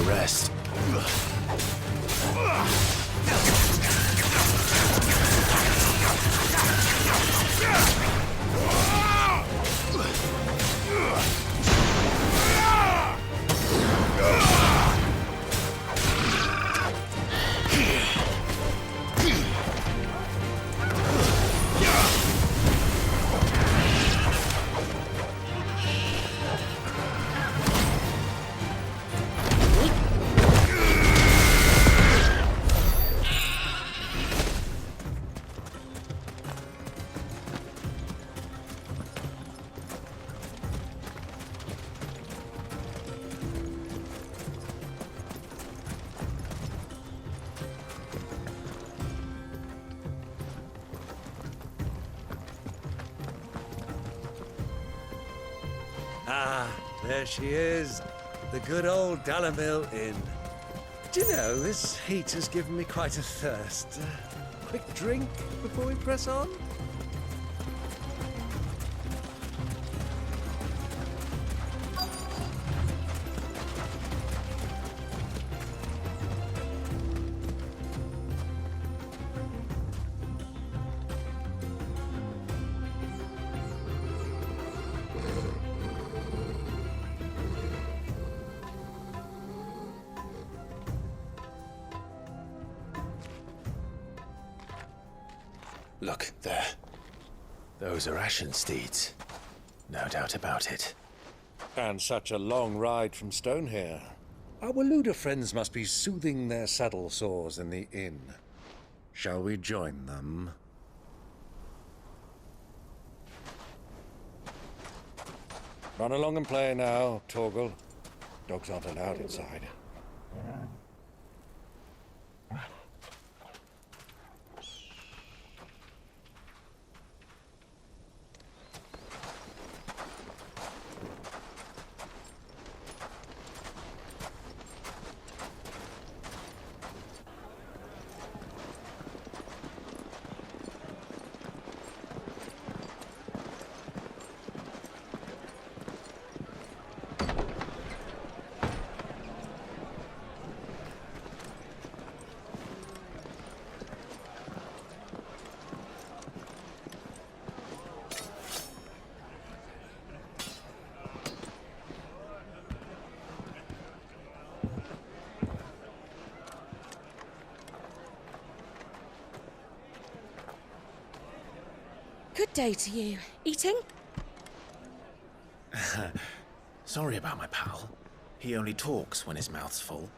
rest. Ah, there she is. The good old Dalamil Inn. Do you know, this heat has given me quite a thirst. Quick drink before we press on? Look, there. Those are ashen steeds. No doubt about it. And such a long ride from Stonehere. Our Waluda friends must be soothing their saddle sores in the inn. Shall we join them? Run along and play now, Torgal. Dogs aren't allowed inside. Good day to you. Eating? Sorry about my pal. He only talks when his mouth's full.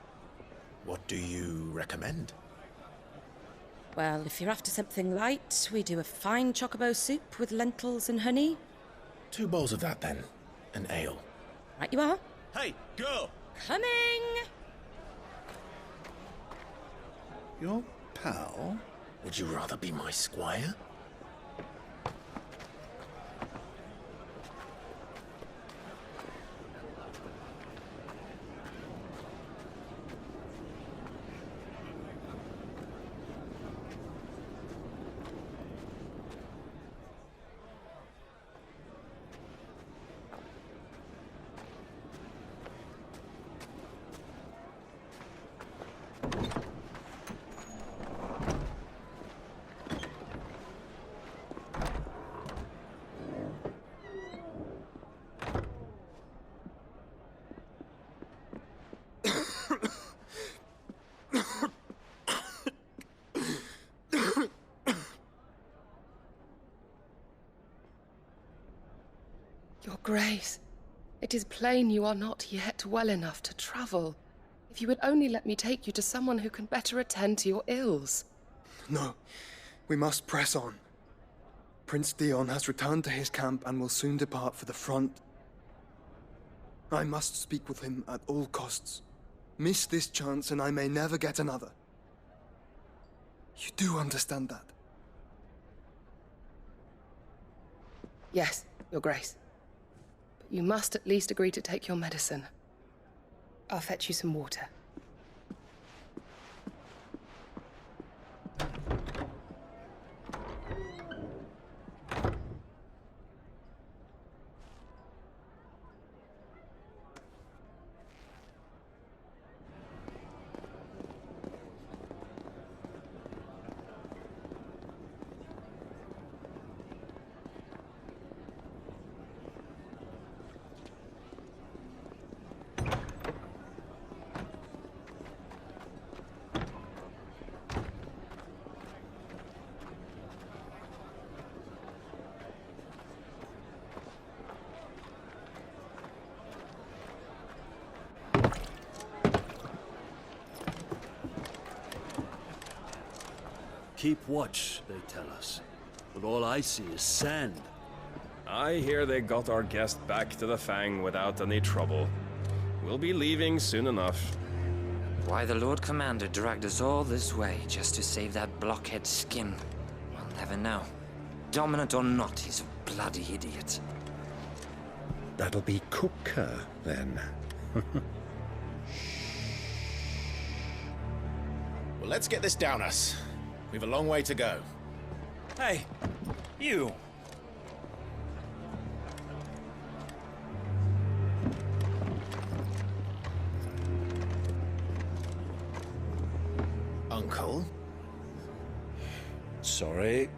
What do you recommend? Well, if you're after something light, we do a fine chocobo soup with lentils and honey. 2 bowls of that, then. An ale. Right you are. Hey, girl! Coming! Your pal? Would you rather be my squire? Your Grace, it is plain you are not yet well enough to travel. If you would only let me take you to someone who can better attend to your ills. No, we must press on. Prince Dion has returned to his camp and will soon depart for the front. I must speak with him at all costs. Miss this chance and I may never get another. You do understand that? Yes, Your Grace. But you must at least agree to take your medicine. I'll fetch you some water. Keep watch, they tell us. But all I see is sand. I hear they got our guest back to the Fang without any trouble. We'll be leaving soon enough. Why the Lord Commander dragged us all this way just to save that blockhead skin, we'll never know. Dominant or not, he's a bloody idiot. That'll be Cooker, then. Well, let's get this down us. We've a long way to go. Hey, you! Uncle? Sorry.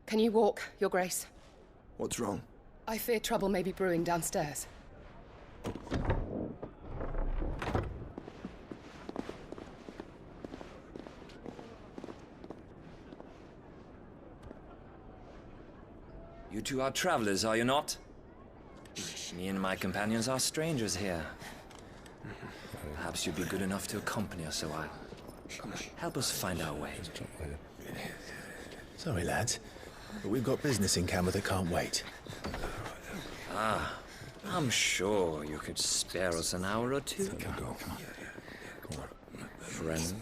Can you walk, Your Grace? What's wrong? I fear trouble may be brewing downstairs. You two are travelers, are you not? Me and my companions are strangers here. Perhaps you'd be good enough to accompany us a while. Help us find our way. Sorry, lads, but we've got business in camera that can't wait. I'm sure you could spare us an hour or two. Come on. Friend.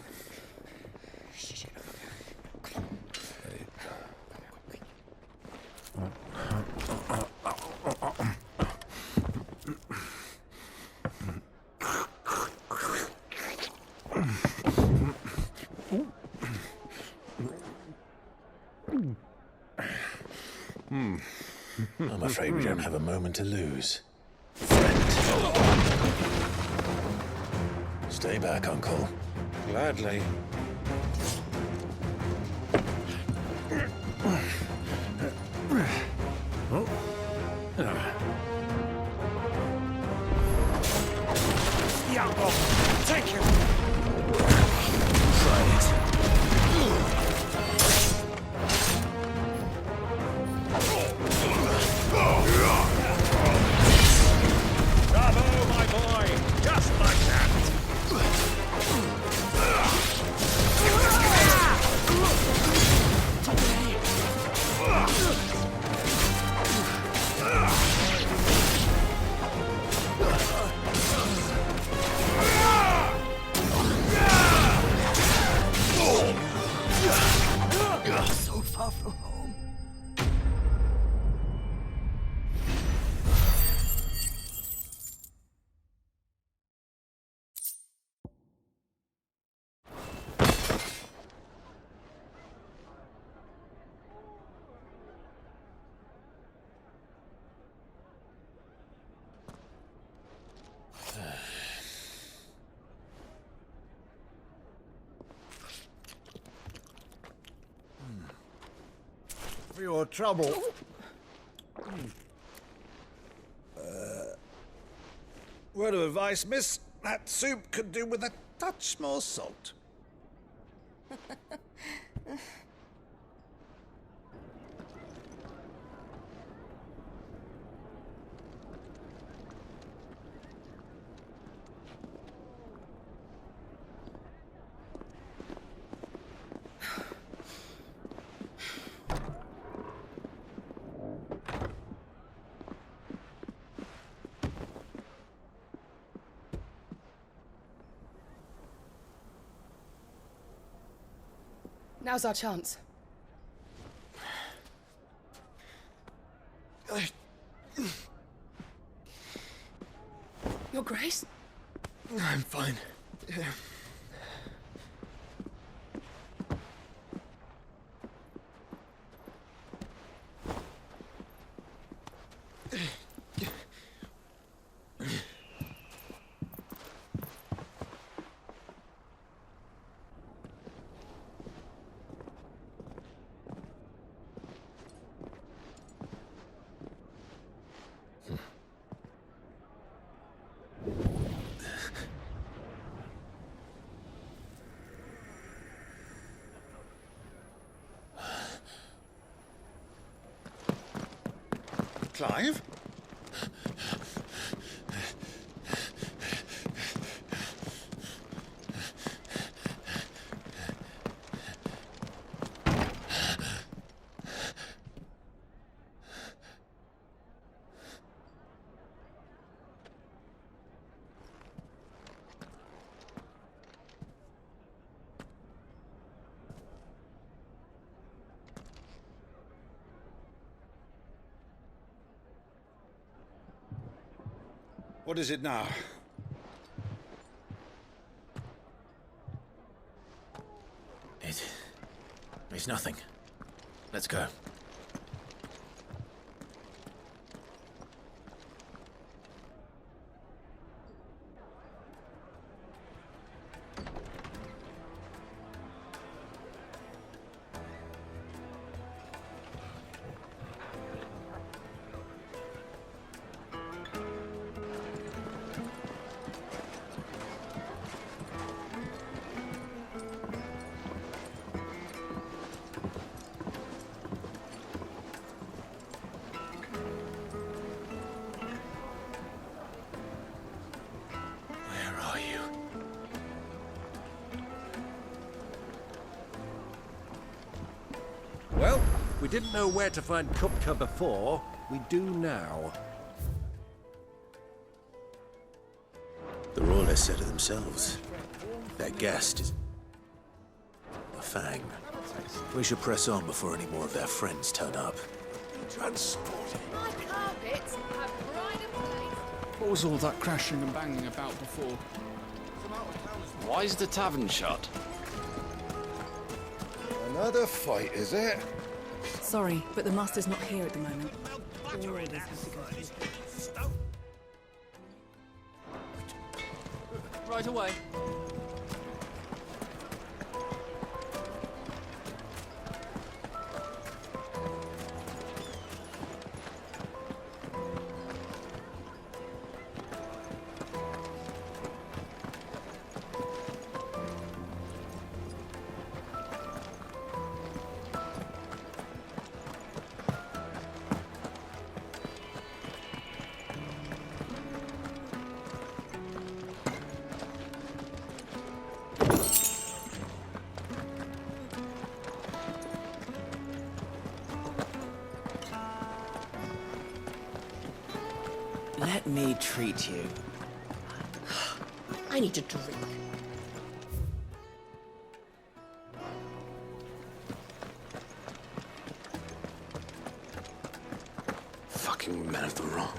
I'm afraid we don't have a moment to lose. Stay back, Uncle. Gladly. Thank you! Try it. Bravo, my boy! Just like that! So far from home. For your trouble. Word of advice, miss. That soup could do with a touch more salt. Now's our chance. Your Grace? I'm fine. Clive? What is it now? It's nothing. Let's go. Well, we didn't know where to find Kupka before. We do now. The royalists said it themselves. Their guest is a Fang. We should press on before any more of their friends turn up. My carpets have pride of place. What was all that crashing and banging about before? Why is the tavern shut? Another fight, is it? Sorry, but the master's not here at the moment. Right away. Let me treat you. I need a drink. Fucking men of the wrong.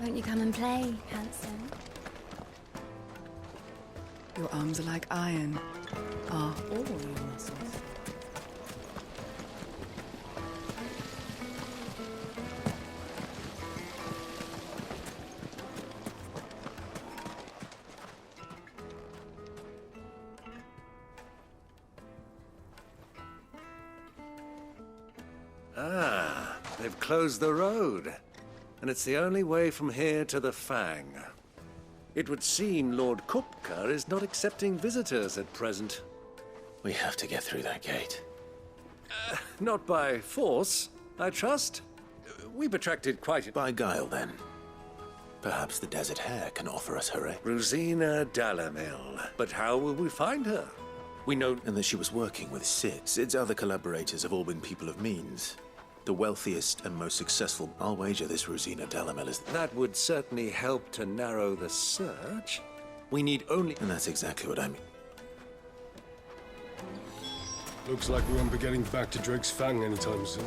Won't you come and play, handsome? Your arms are like iron. Are all your muscles. Ah, they've closed the road. And it's the only way from here to the Fang. It would seem Lord Kupka is not accepting visitors at present. We have to get through that gate. Not by force, I trust. We've attracted quite By guile, then. Perhaps the Desert Hare can offer us her aid. Rosina Dalamil. But how will we find her? We know... And that she was working with Sid. Sid's other collaborators have all been people of means. The wealthiest and most successful. I'll wager this Rosina Dalamil is... That would certainly help to narrow the search. We need only... And that's exactly what I mean. Looks like we won't be getting back to Drake's Fang anytime soon.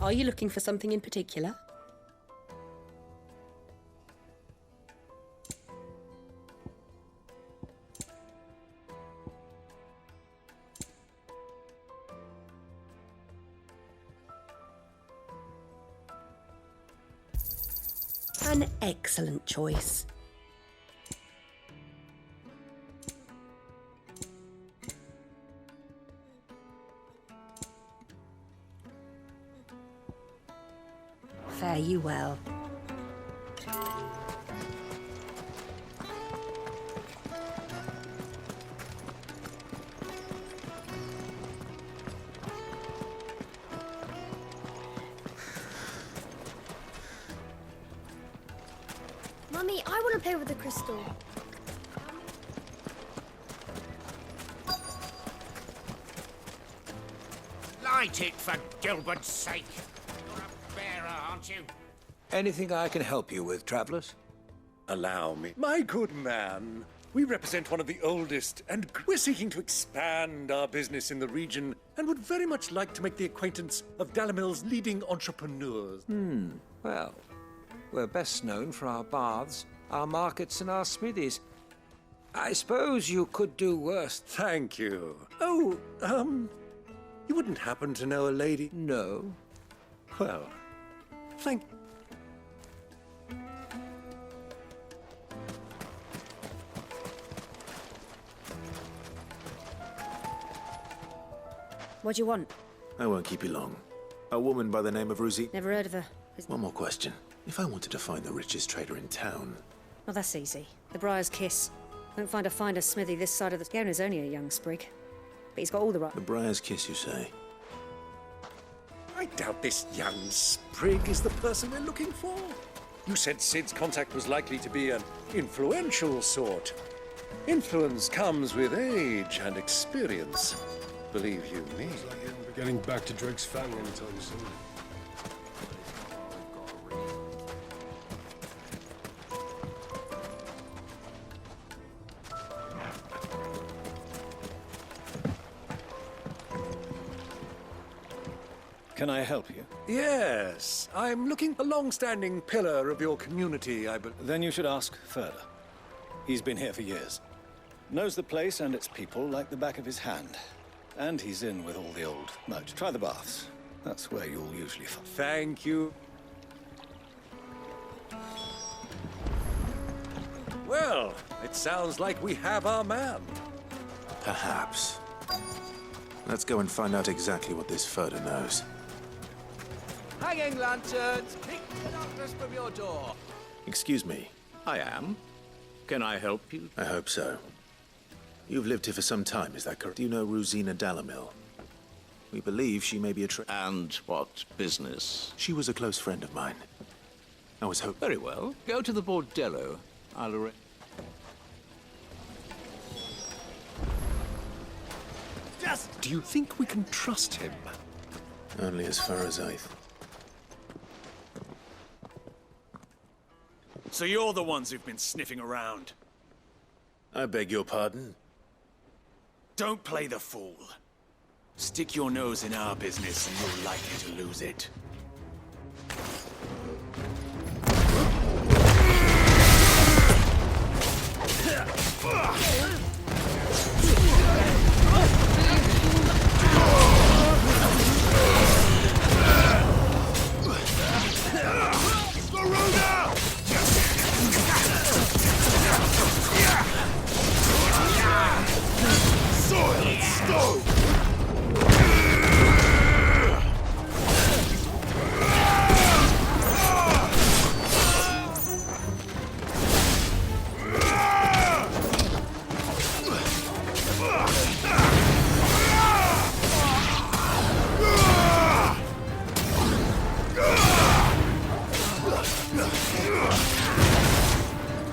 Are you looking for something in particular? An excellent choice. Fare you well. Mummy, I want to play with the crystal. Light it, for Gilbert's sake. You're a bearer, aren't you? Anything I can help you with, travelers? Allow me. My good man, we represent one of the oldest, and we're seeking to expand our business in the region and would very much like to make the acquaintance of Dalamil's leading entrepreneurs. Well, we're best known for our baths, our markets, and our smithies. I suppose you could do worse. Thank you. Oh, you wouldn't happen to know a lady? No. Well, thank... What do you want? I won't keep you long. A woman by the name of Ruzi. Never heard of her. One more question. If I wanted to find the richest trader in town... Oh, that's easy. The Briar's Kiss. Won't find a finer smithy this side of the... Garen is only a young sprig. But he's got all the right... The Briar's Kiss, you say? I doubt this young sprig is the person we're looking for. You said Sid's contact was likely to be an influential sort. Influence comes with age and experience. Believe you me. Looks like you won't be getting back to Drake's Fang anytime soon. Can I help you? Yes, I'm looking a long-standing pillar of your community, I believe. Then you should ask further. He's been here for years. Knows the place and its people like the back of his hand. And he's in with all the old merch. Try the baths. That's where you'll usually find. Thank you. Well, it sounds like we have our man. Perhaps. Let's go and find out exactly what this Furter knows. Hanging lanterns! Pick the darkness from your door! Excuse me. I am. Can I help you? I hope so. You've lived here for some time, is that correct? Do you know Rosina Dalamil? We believe she may be a And what business? She was a close friend of mine. I was hoping... Very well. Go to the bordello. I'll arrange... Do you think we can trust him? Only as far as I... So you're the ones who've been sniffing around? I beg your pardon? Don't play the fool. Stick your nose in our business and you're likely to lose it. Soiled stone!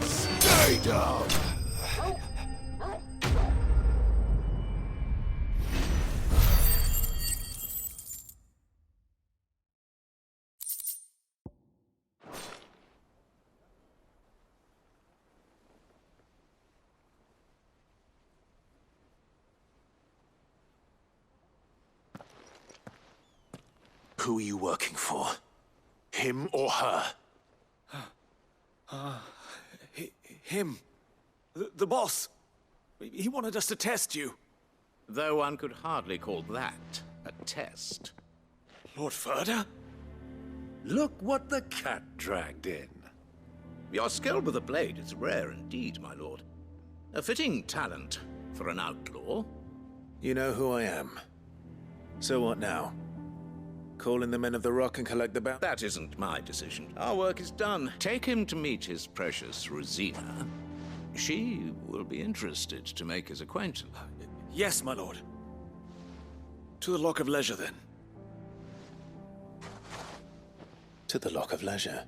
Stay down! Who are you working for? Him or her? Him. The boss. He wanted us to test you. Though one could hardly call that a test. Lord Furter? Look what the cat dragged in. Your skill with the blade is rare indeed, my lord. A fitting talent for an outlaw. You know who I am. So what now? Call in the men of the Rock and collect the bounty? That isn't my decision. Our work is done. Take him to meet his precious Rosina. She will be interested to make his acquaintance. Yes, my lord. To the Lock of Leisure, then. To the Lock of Leisure.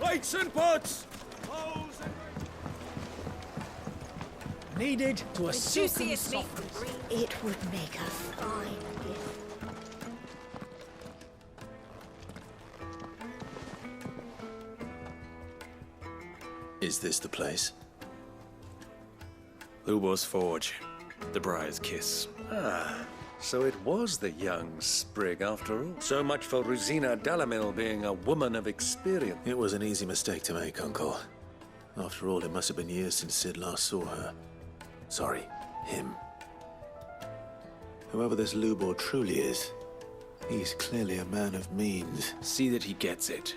Lights and pots! Needed to a The silken juiciest meat softness. from green. It would make a fine gift. Is this the place? Lubo's Forge. The Briar's Kiss. Ah, so it was the young sprig after all. So much for Rosina Dalamil being a woman of experience. It was an easy mistake to make, Uncle. After all, it must have been years since Sid last saw her. Sorry, him. Whoever this Lubor truly is, he's clearly a man of means. See that he gets it.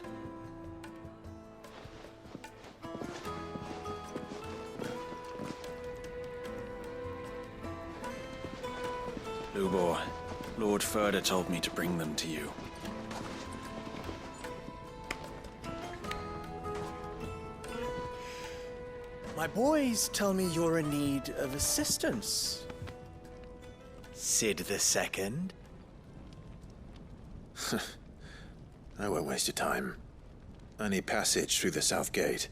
Lubor, Lord Furder told me to bring them to you. My boys tell me you're in need of assistance. Sid the Second. I won't waste your time. I need passage through the south gate.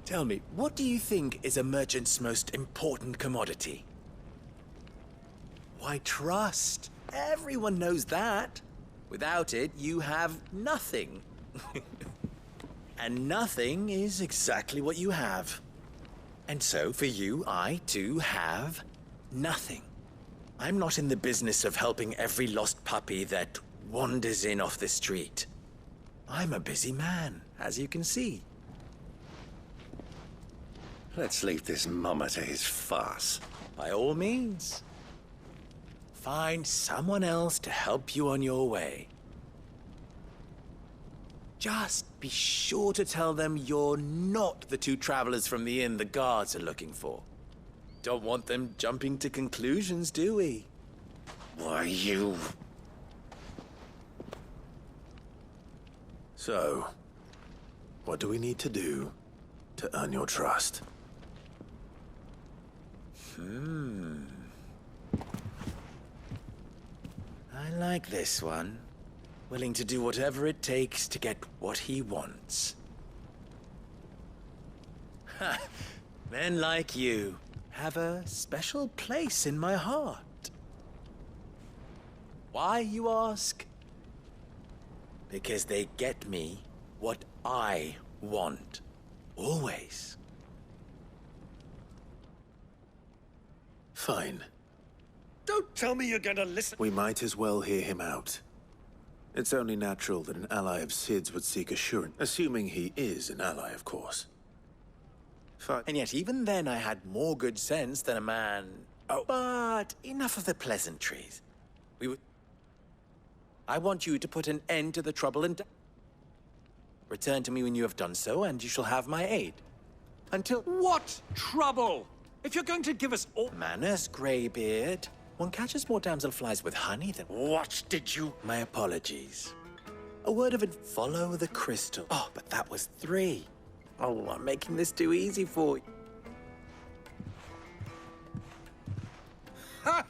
Tell me, what do you think is a merchant's most important commodity? Why, trust. Everyone knows that. Without it, you have nothing. And nothing is exactly what you have. And so, for you, I, too, have nothing. I'm not in the business of helping every lost puppy that wanders in off the street. I'm a busy man, as you can see. Let's leave this mummer to his farce. By all means. Find someone else to help you on your way. Just be sure to tell them you're not the two travelers from the inn the guards are looking for. Don't want them jumping to conclusions, do we? Why, you... So, what do we need to do to earn your trust? I like this one. Willing to do whatever it takes to get what he wants. Ha! Men like you have a special place in my heart. Why, you ask? Because they get me what I want. Always. Fine. Don't tell me you're gonna listen. We might as well hear him out. It's only natural that an ally of Sid's would seek assurance, assuming he is an ally, of course. Fine. And yet, even then, I had more good sense than a man. Oh, but enough of the pleasantries. I want you to put an end to the trouble and return to me when you have done so, and you shall have my aid. Until What trouble? If you're going to give us all... manners, Greybeard. One catches more damselflies with honey than... What did you... My apologies. A word of follow the crystal. Oh, but that was 3. Oh, I'm making this too easy for you. Ha!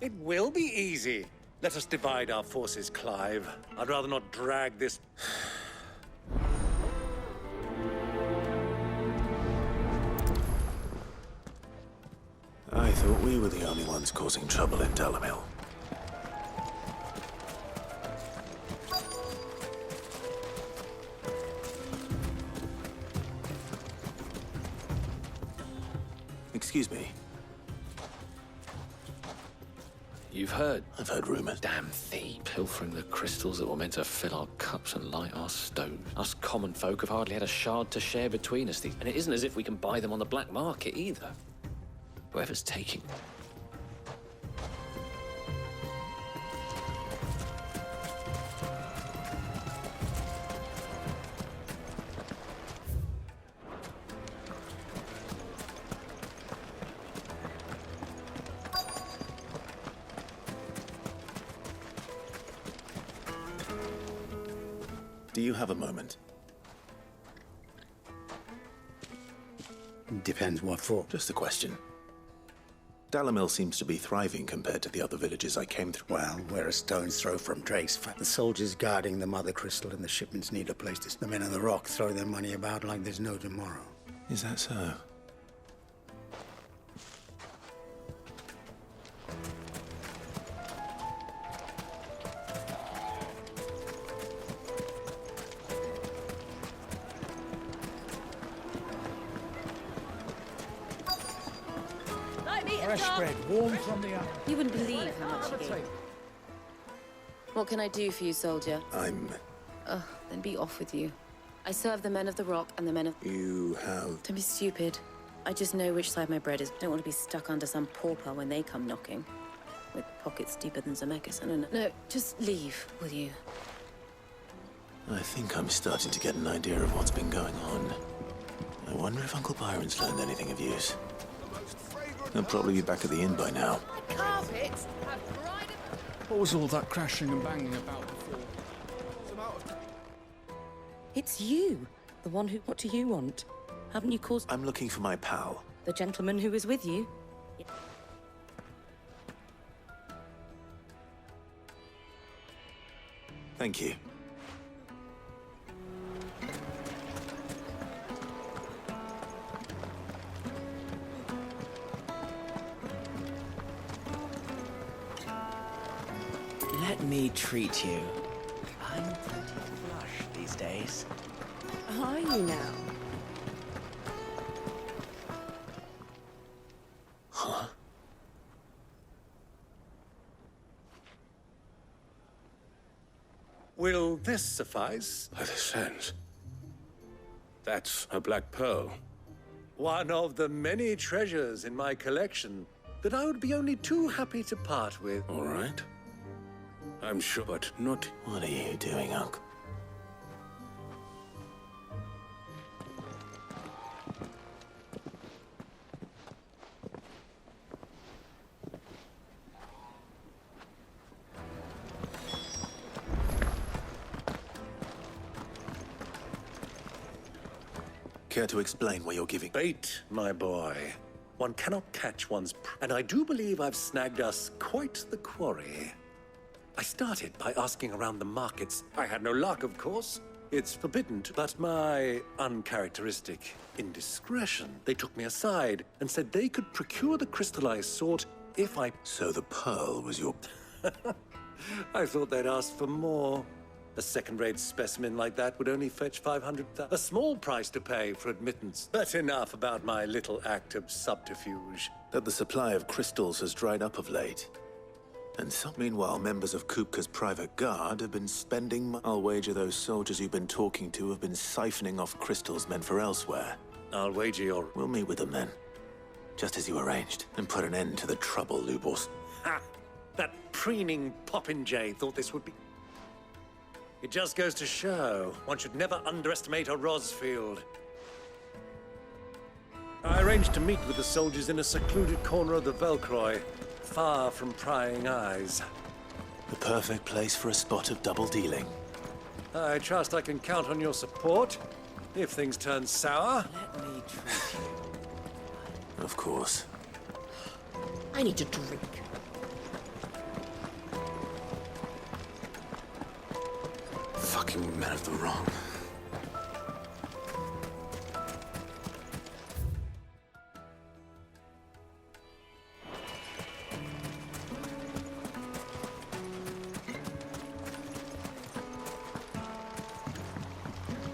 It will be easy. Let us divide our forces, Clive. I'd rather not drag this... I thought we were the only ones causing trouble in Dalamil. Excuse me. You've heard? I've heard rumors. Damn thief. Pilfering the crystals that were meant to fill our cups and light our stoves. Us common folk have hardly had a shard to share between us. And it isn't as if we can buy them on the black market either. Whoever's taking them. Do you have a moment? Depends what for. Just a question. Dalamil seems to be thriving compared to the other villages I came through. Well, we're a stone's throw from Drake's Fang. The soldiers guarding the Mother Crystal and the shipments need a place to... The men on the rock throw their money about like there's no tomorrow. Is that so? Fresh bread, warm from the oven. You wouldn't believe how much he gave. What can I do for you, soldier? I'm... Ugh, then be off with you. I serve the men of the rock and the men of... You have... Don't be stupid. I just know which side my bread is. Don't want to be stuck under some pauper when they come knocking. With pockets deeper than Zemeckis. No, just leave, will you? I think I'm starting to get an idea of what's been going on. I wonder if Uncle Byron's learned anything of use. He'll probably be back at the inn by now. What was all that crashing and banging about before? It's you. The one who... What do you want? Haven't you caused... I'm looking for my pal. The gentleman who was with you? Thank you. Let me treat you. I'm pretty flush these days. Are you now? Huh? Will this suffice? By the sands. That's a black pearl. One of the many treasures in my collection that I would be only too happy to part with. All right. I'm sure, but not... What are you doing, Unc? Care to explain why you're giving? Bait, my boy. One cannot catch one's and I do believe I've snagged us quite the quarry. I started by asking around the markets. I had no luck, of course. It's forbidden to, but my uncharacteristic indiscretion. They took me aside and said they could procure the crystallized sort if I... So the pearl was your... I thought they'd ask for more. A second-rate specimen like that would only fetch 500,000. A small price to pay for admittance. But enough about my little act of subterfuge. That the supply of crystals has dried up of late. And meanwhile, members of Kupka's private guard have been spending... I'll wager those soldiers you've been talking to have been siphoning off crystals meant for elsewhere. I'll wager you're... We'll meet with them then. Just as you arranged. And put an end to the trouble, Lubos. Ha! That preening popinjay thought this would be... It just goes to show, one should never underestimate a Rosfield. I arranged to meet with the soldiers in a secluded corner of the Velcroy, far from prying eyes. The perfect place for a spot of double dealing. I trust I can count on your support, if things turn sour. Let me treat you. Of course. I need to drink. Fucking men of the wrong.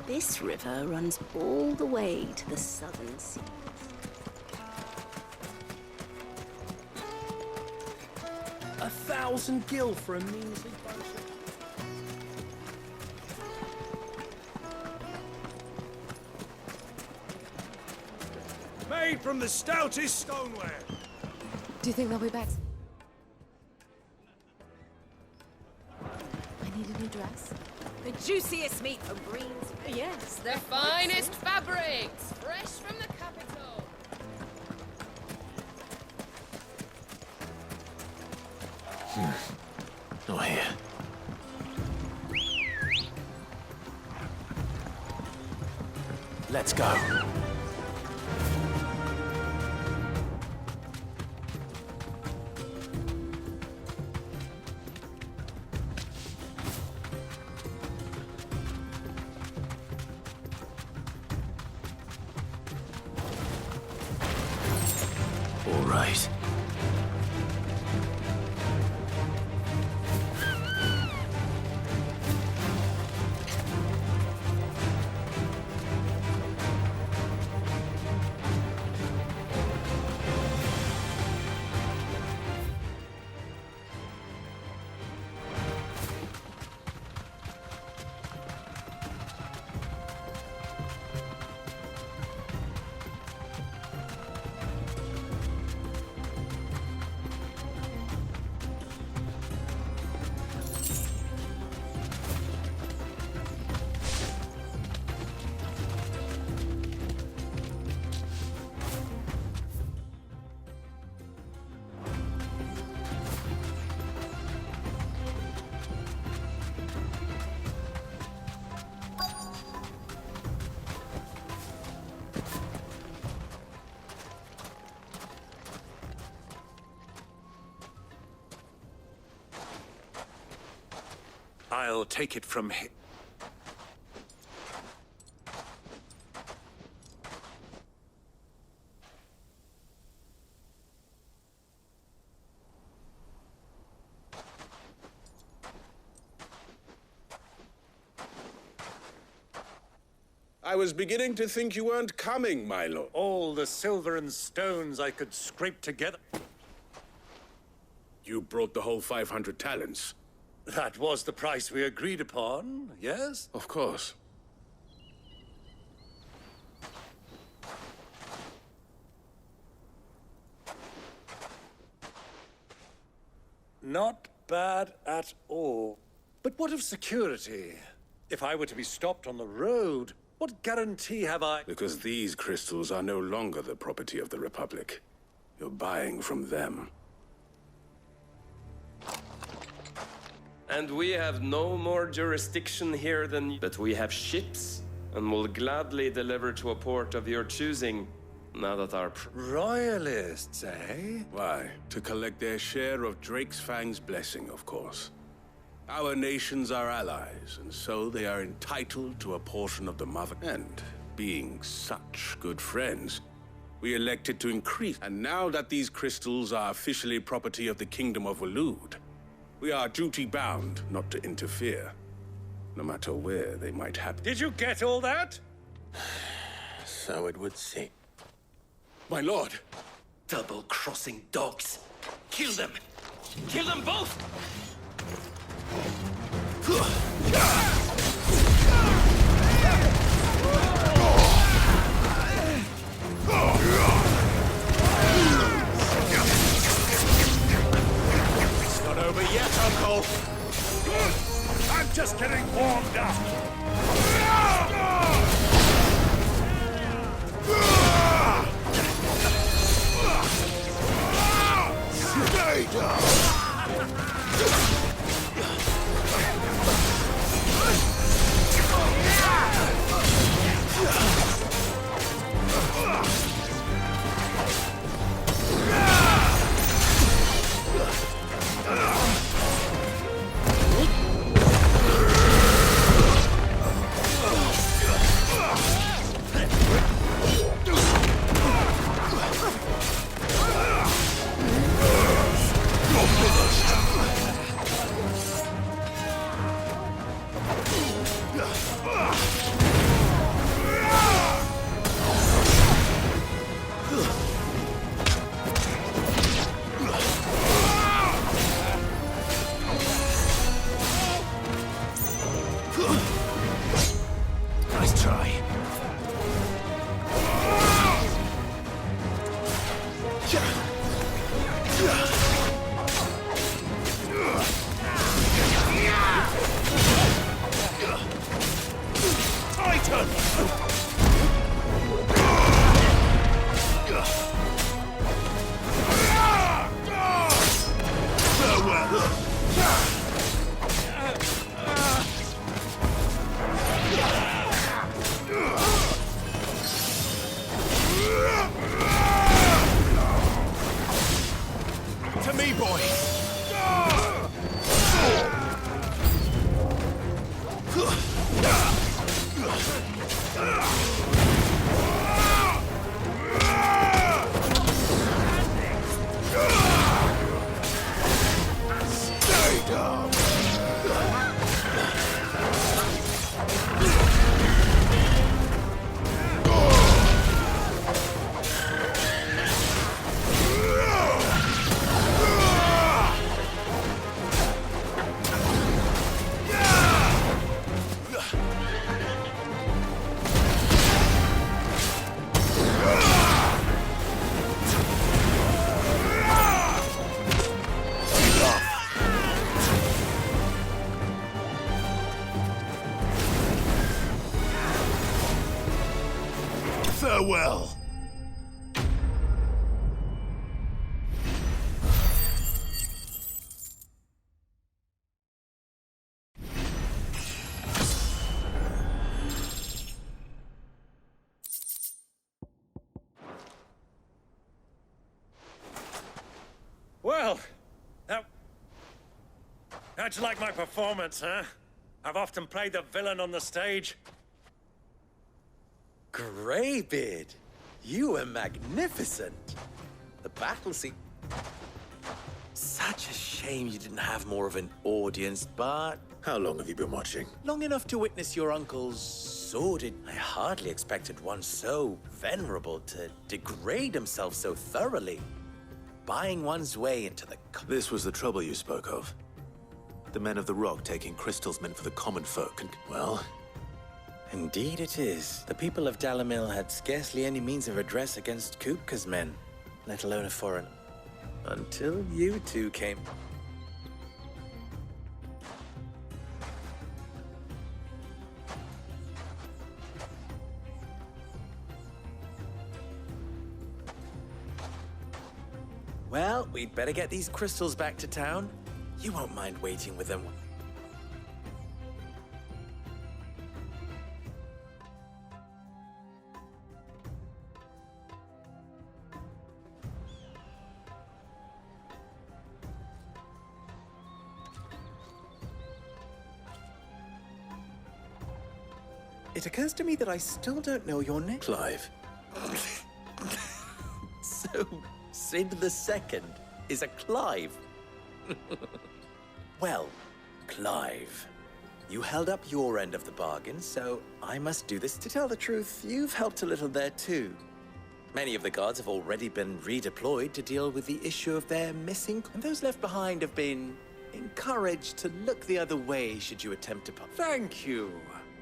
This river runs all the way to the southern sea. 1,000 gil for a measly potion. Made from the stoutest stoneware. Do you think they'll be back? I need a new dress. The juiciest meat from Greens. Yes, the finest fabrics, fresh from the capital. Not here. Let's go. All right. I'll take it from him. I was beginning to think you weren't coming, my lord. All the silver and stones I could scrape together. You brought the whole 500 talents. That was the price we agreed upon, yes? Of course. Not bad at all. But what of security? If I were to be stopped on the road, what guarantee have I? Because these crystals are no longer the property of the Republic. You're buying from them. And we have no more jurisdiction here than... But we have ships, and will gladly deliver to a port of your choosing, now that our... Royalists, eh? Why? To collect their share of Drake's Fang's blessing, of course. Our nations are allies, and so they are entitled to a portion of the mother. And, being such good friends, we elected to increase. And now that these crystals are officially property of the Kingdom of Waloed, we are duty-bound not to interfere, no matter where they might happen. Did you get all that? So it would seem. My lord! Double-crossing dogs! Kill them! Kill them both! It's not over yet, Uncle! I'm just getting warmed up! Stay down! me, boy! Stay down! Farewell. Well, how'd you like my performance, huh? I've often played the villain on the stage. Greybeard, you were magnificent. The battle scene. Such a shame you didn't have more of an audience, but How long have you been watching? long enough to witness your uncle's sordid. I hardly expected one so venerable to degrade himself so thoroughly. Buying one's way into the... This was the trouble you spoke of. The men of the Rock taking crystals meant for the common folk, and, well... Indeed it is. The people of Dalamil had scarcely any means of redress against Kupka's men, let alone a foreign. Until you two came. Well, we'd better get these crystals back to town. You won't mind waiting with them. It occurs to me that I still don't know your name. Clive. So, Sid the Second is a Clive. Well, Clive, you held up your end of the bargain, so I must do this. To tell the truth, you've helped a little there too. Many of the guards have already been redeployed to deal with the issue of their missing, and those left behind have been encouraged to look the other way should you attempt to... Thank you.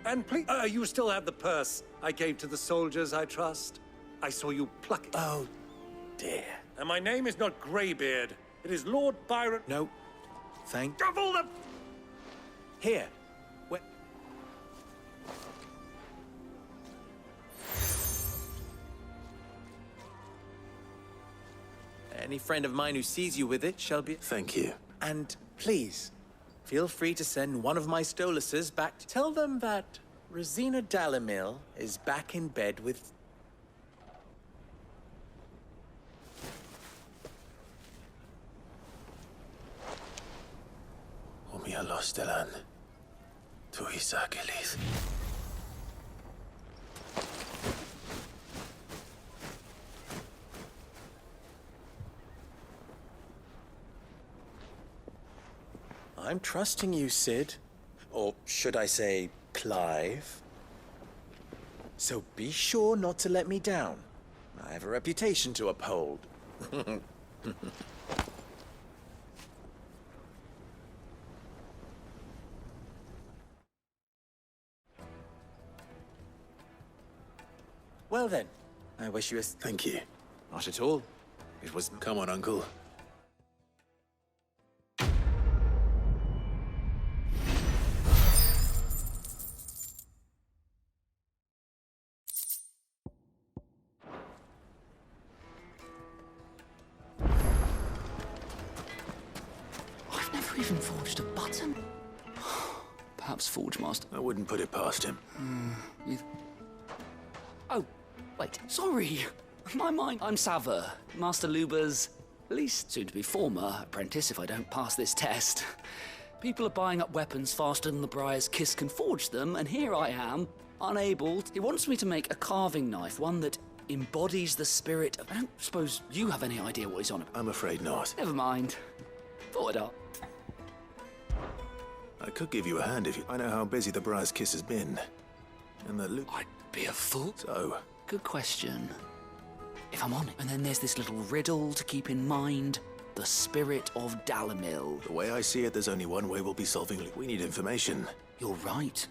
And please, you still have the purse I gave to the soldiers, I trust? I saw you pluck it. Oh, dear. And my name is not Greybeard. It is Lord Byron... No. Thank... Of all the... Here. Where... Any friend of mine who sees you with it shall be... Thank you. And please, feel free to send one of my Stoluses back. Tell them that Rosina Dalamil is back in bed with... Omia Lostelan. Tu Isakelis. I'm trusting you, Sid. Or should I say, Clive. So be sure not to let me down. I have a reputation to uphold. Well then, I wish you a... Thank you. Not at all. It was... Come on, Uncle. I've never even forged a button. Perhaps Forge Master. I wouldn't put it past him. Oh, wait. Sorry. My mind. I'm Sava, Master Luba's At least soon to be former apprentice if I don't pass this test. People are buying up weapons faster than the Briar's Kiss can forge them, and here I am, unable. He wants me to make a carving knife, one that embodies the spirit of... I don't suppose you have any idea what he's on about. I'm afraid not. Never mind. Thought I'd ask. I could give you a hand if you... I know how busy the Briar's Kiss has been. And the loot... I'd be a fool. So... Good question. If I'm on it. And then there's this little riddle to keep in mind. The spirit of Dalamil. The way I see it, there's only one way we'll be solving it. We need information. You're right.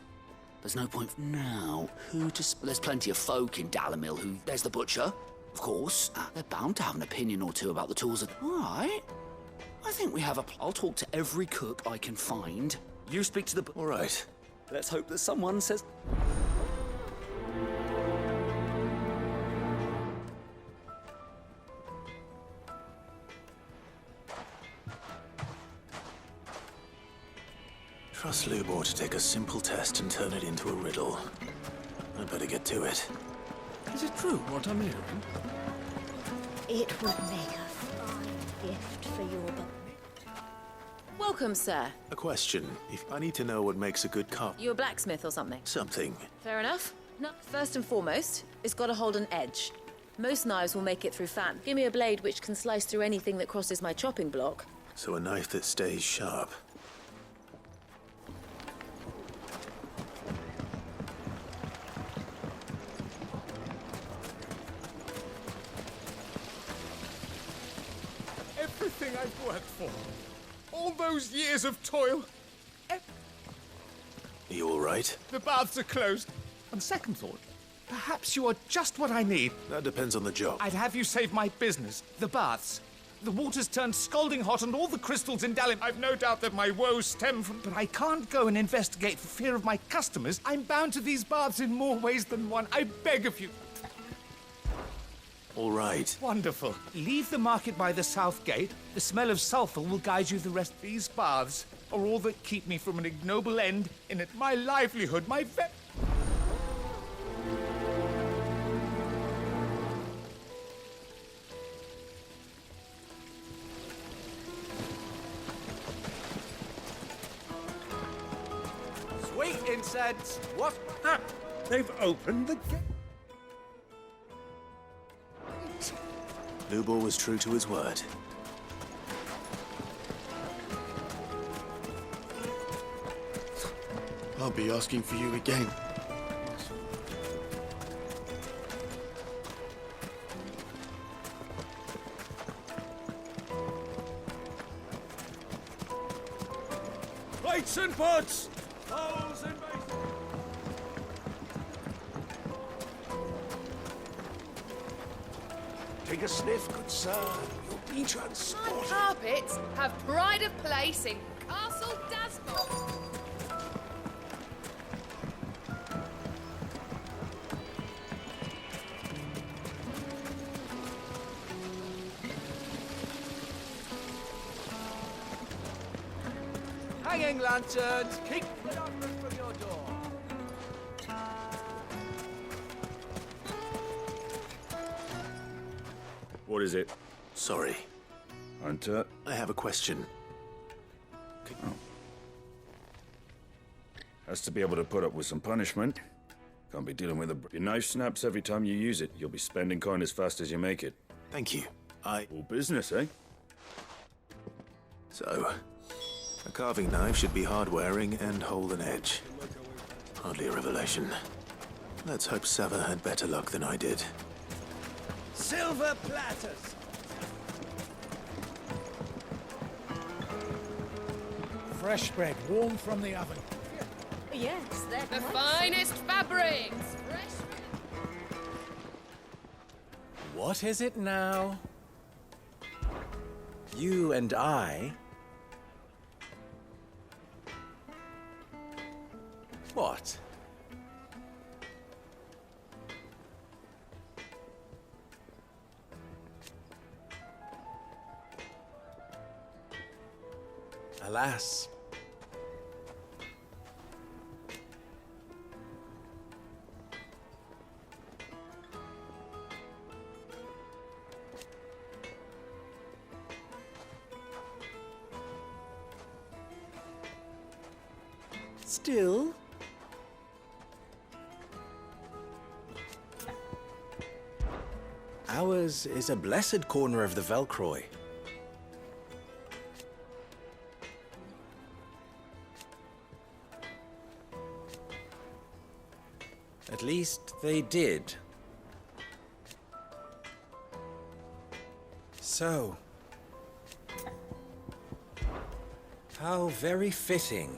There's no point now. There's plenty of folk in Dalamil who... There's the butcher, of course. They're bound to have an opinion or two about the tools that... All right. I think we have a... I'll talk to every cook I can find. You speak to the... All right. Let's hope that someone says... Trust Lubor to take a simple test and turn it into a riddle. I'd better get to it. Is it true what I'm hearing? It would make a fine gift for your... Welcome, sir. A question. If I need to know what makes a good carp... You a blacksmith or something? Something. Fair enough. No, first and foremost, it's got to hold an edge. Most knives will make it through fan. Give me a blade which can slice through anything that crosses my chopping block. So a knife that stays sharp. Everything I've worked for. All those years of toil. Are you all right? The baths are closed. On second thought, perhaps you are just what I need. That depends on the job. I'd have you save my business. The baths. The water's turned scalding hot and all the crystals in Dalim. I've no doubt that my woes stem from... But I can't go and investigate for fear of my customers. I'm bound to these baths in more ways than one. I beg of you. All right. Wonderful. Leave the market by the south gate. The smell of sulphur will guide you the rest. These baths are all that keep me from an ignoble end in it. My livelihood, my Sweet incense! What? Ah, they've opened the gate. Lubor was true to his word. I'll be asking for you again. Plates and pots! Bowls and basins! Take a sniff, good sir. You'll be transported. Carpets have pride of place in Castle Dasmore. Hanging lanterns, keep the open from your door. What is it? Sorry. Hunter? I have a question. Has to be able to put up with some punishment. Can't be dealing with your knife snaps every time you use it. You'll be spending coin as fast as you make it. Thank you. All business, eh? So, a carving knife should be hard-wearing and hold an edge. Hardly a revelation. Let's hope Sava had better luck than I did. Silver platters! Fresh bread, warm from the oven. Yes, they're The quite finest fabrics. Fresh. What is it now? You and I... What? Alas. Still... ours is a blessed corner of the Velcroy. At least they did. So, how very fitting.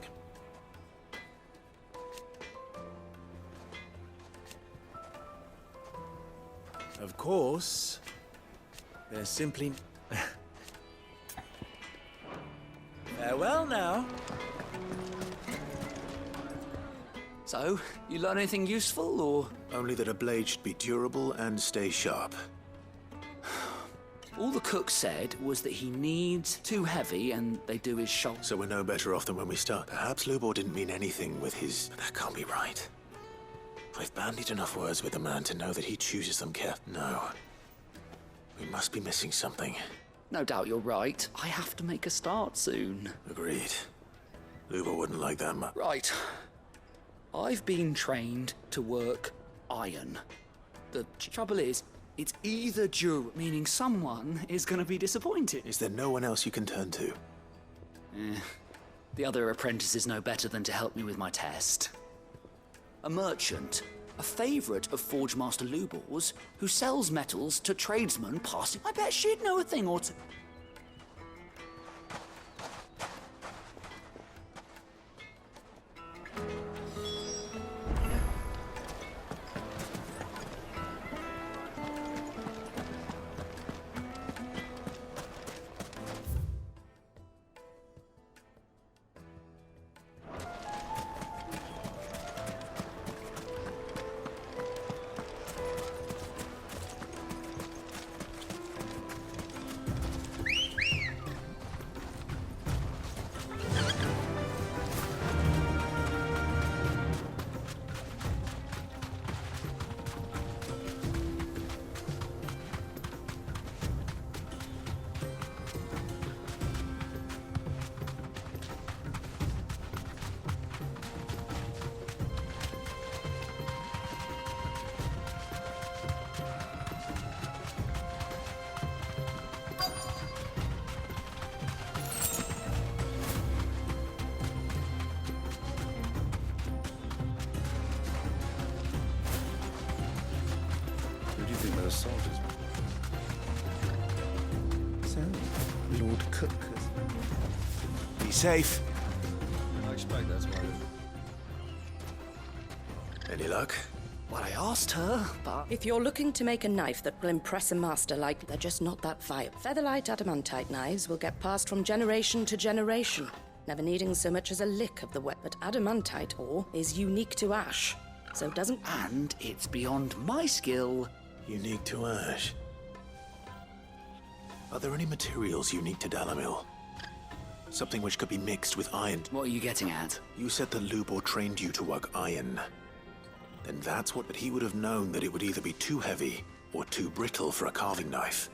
Of course, there's simply... Farewell now. So, you learn anything useful, or...? Only that a blade should be durable and stay sharp. All the cook said was that he needs too heavy and they do his shoulder. So we're no better off than when we start. Perhaps Lubor didn't mean anything with his... That can't be right. I've bandied enough words with the man to know that he chooses them carefully. No. We must be missing something. No doubt you're right. I have to make a start soon. Agreed. Lubor wouldn't like that much. Right. I've been trained to work iron. The trouble is, it's either durable, meaning someone is going to be disappointed. Is there no one else you can turn to? The other apprentices know better than to help me with my test. A merchant, a favourite of Forge Master Lubor's, who sells metals to tradesmen passing. I bet she'd know a thing or two. Soldiers. So, Lord Cook has... Be safe. I expect that's why. Any luck? Well, I asked her, but... If you're looking to make a knife that will impress a master like, they're just not that viable. Featherlight adamantite knives will get passed from generation to generation, never needing so much as a lick of the wet. But adamantite ore is unique to ash, so doesn't... And it's beyond my skill. Unique to ash. Are there any materials unique to Dalamil? Something which could be mixed with iron. What are you getting at? You said that Lubor trained you to work iron. Then that's what... But he would have known that it would either be too heavy or too brittle for a carving knife.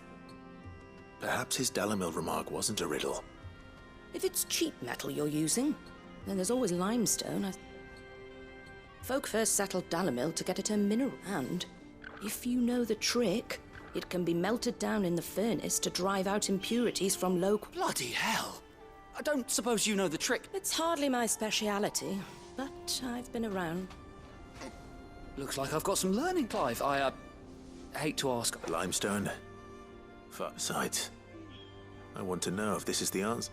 Perhaps his Dalamil remark wasn't a riddle. If it's cheap metal you're using, then there's always limestone. Folk first settled Dalamil to get it a mineral, and if you know the trick, it can be melted down in the furnace to drive out impurities from local... Bloody hell! I don't suppose you know the trick. It's hardly my speciality, but I've been around. Looks like I've got some learning, Clive. I hate to ask. Limestone? Besides, I want to know if this is the answer.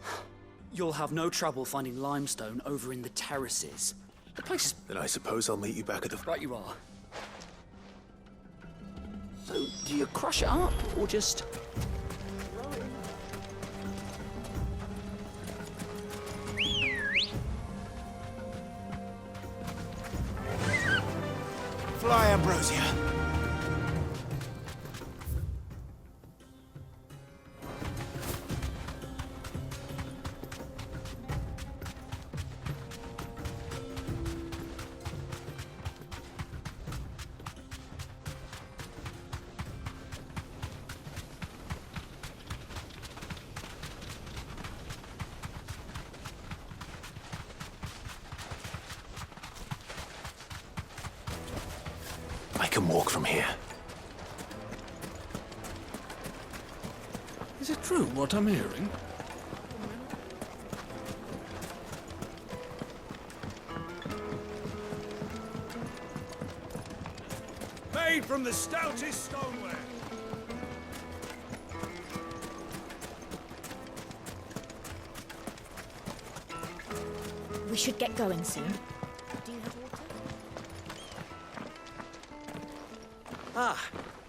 You'll have no trouble finding limestone over in the terraces. The place is... Then I suppose I'll meet you back at the... Right you are. So, do you crush it up, or just... Fly, Ambrosia! I can walk from here. Is it true what I'm hearing? Made from the stoutest stoneware. We should get going soon. Do you have water? Ah,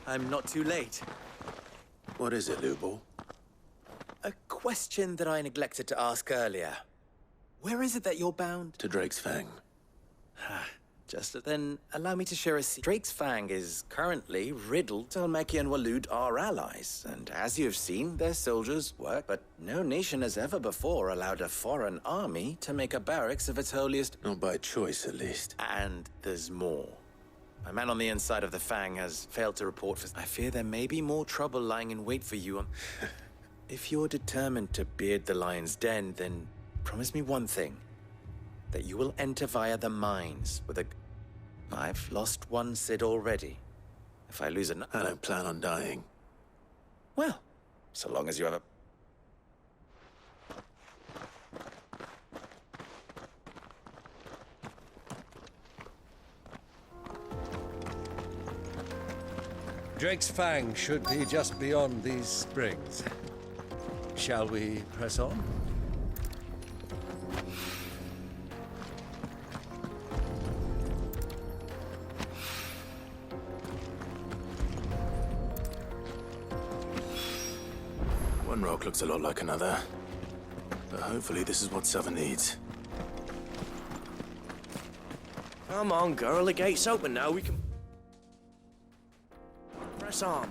I'm not too late. What is it, Lubo? A question that I neglected to ask earlier. Where is it that you're bound? To Drake's Fang. Just then, allow me to share a secret. Drake's Fang is currently riddled. Talmeki and Walud are allies, and as you've seen, their soldiers work, but no nation has ever before allowed a foreign army to make a barracks of its holiest... Not by choice, at least. And there's more. My man on the inside of the Fang has failed to report for... I fear there may be more trouble lying in wait for you on... If you're determined to beard the lion's den, then promise me one thing. That you will enter via the mines with a... I've lost one Cid already. If I lose another... I don't plan on dying. Well, so long as you have a... Drake's Fang should be just beyond these springs. Shall we press on? One rock looks a lot like another. But hopefully this is what Southern needs. Come on, girl. The gate's open now. We can... press on.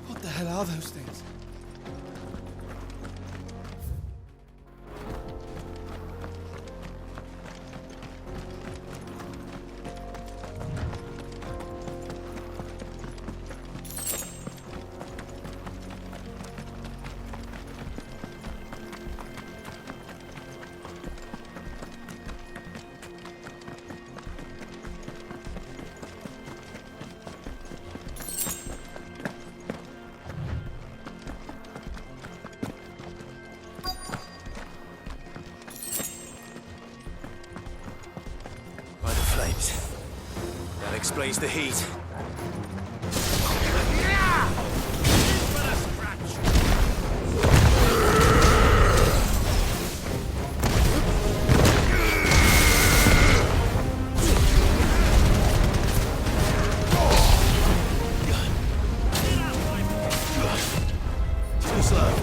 What the hell are those things? By the flames. That explains the heat. Too slow.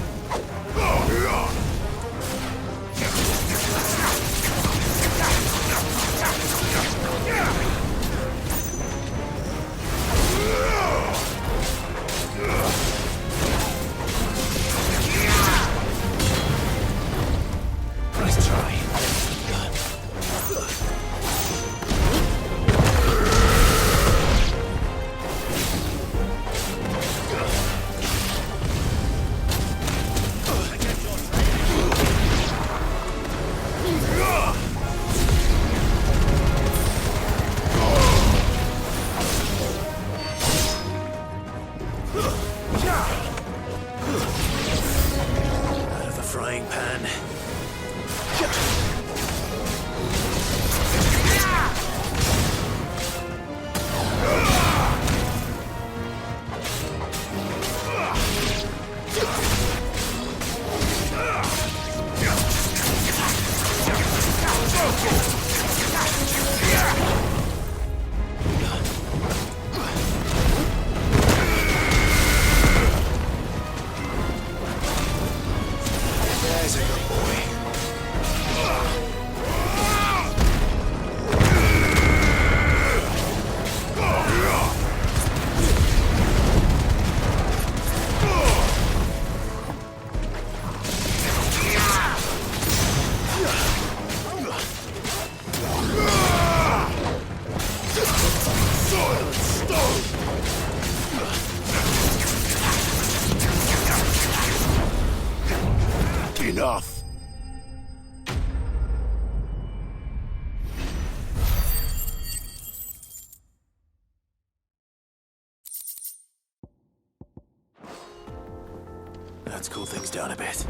Let's cool things down a bit.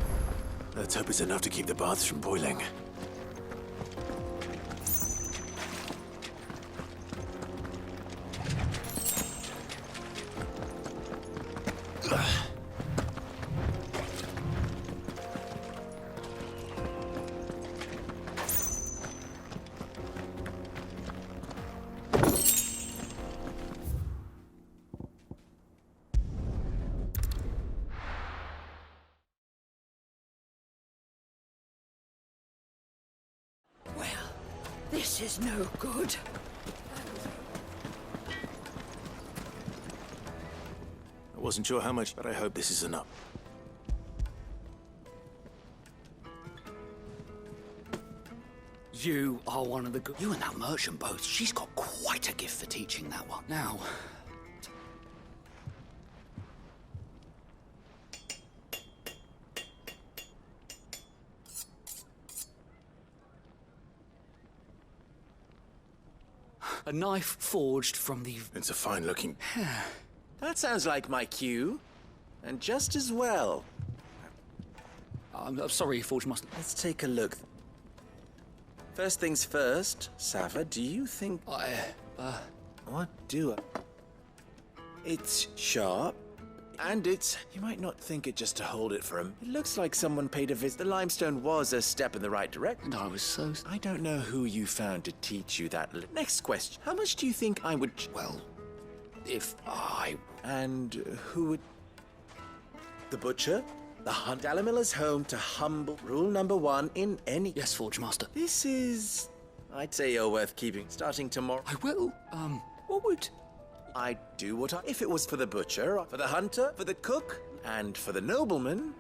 Let's hope it's enough to keep the baths from boiling. This is no good. I wasn't sure how much, but I hope this is enough. You are one of the good. You and that merchant both. She's got quite a gift for teaching that one. Now. A knife forged from the... It's a fine-looking... That sounds like my cue. And just as well. I'm sorry, Forge Master. Let's take a look. First things first, Sava, do you think... What do I... It's sharp. And it's... You might not think it just to hold it for him. It looks like someone paid a visit. The limestone was a step in the right direction. And I was so... I don't know who you found to teach you that. Next question. How much do you think I would... Well, if I... And who would... The butcher? The hunt. Dalamiller's home to humble. Rule number 1 in any... Yes, Forge Master. This is... I'd say you're worth keeping. Starting tomorrow. I will. What would... I'd do what I... If it was for the butcher, for the hunter, for the cook, and for the nobleman...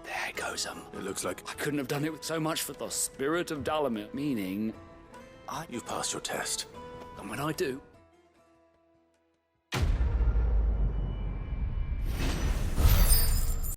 There goes It looks like... I couldn't have done it with so much for the spirit of Dalamir. Meaning... You've passed your test. And when I do...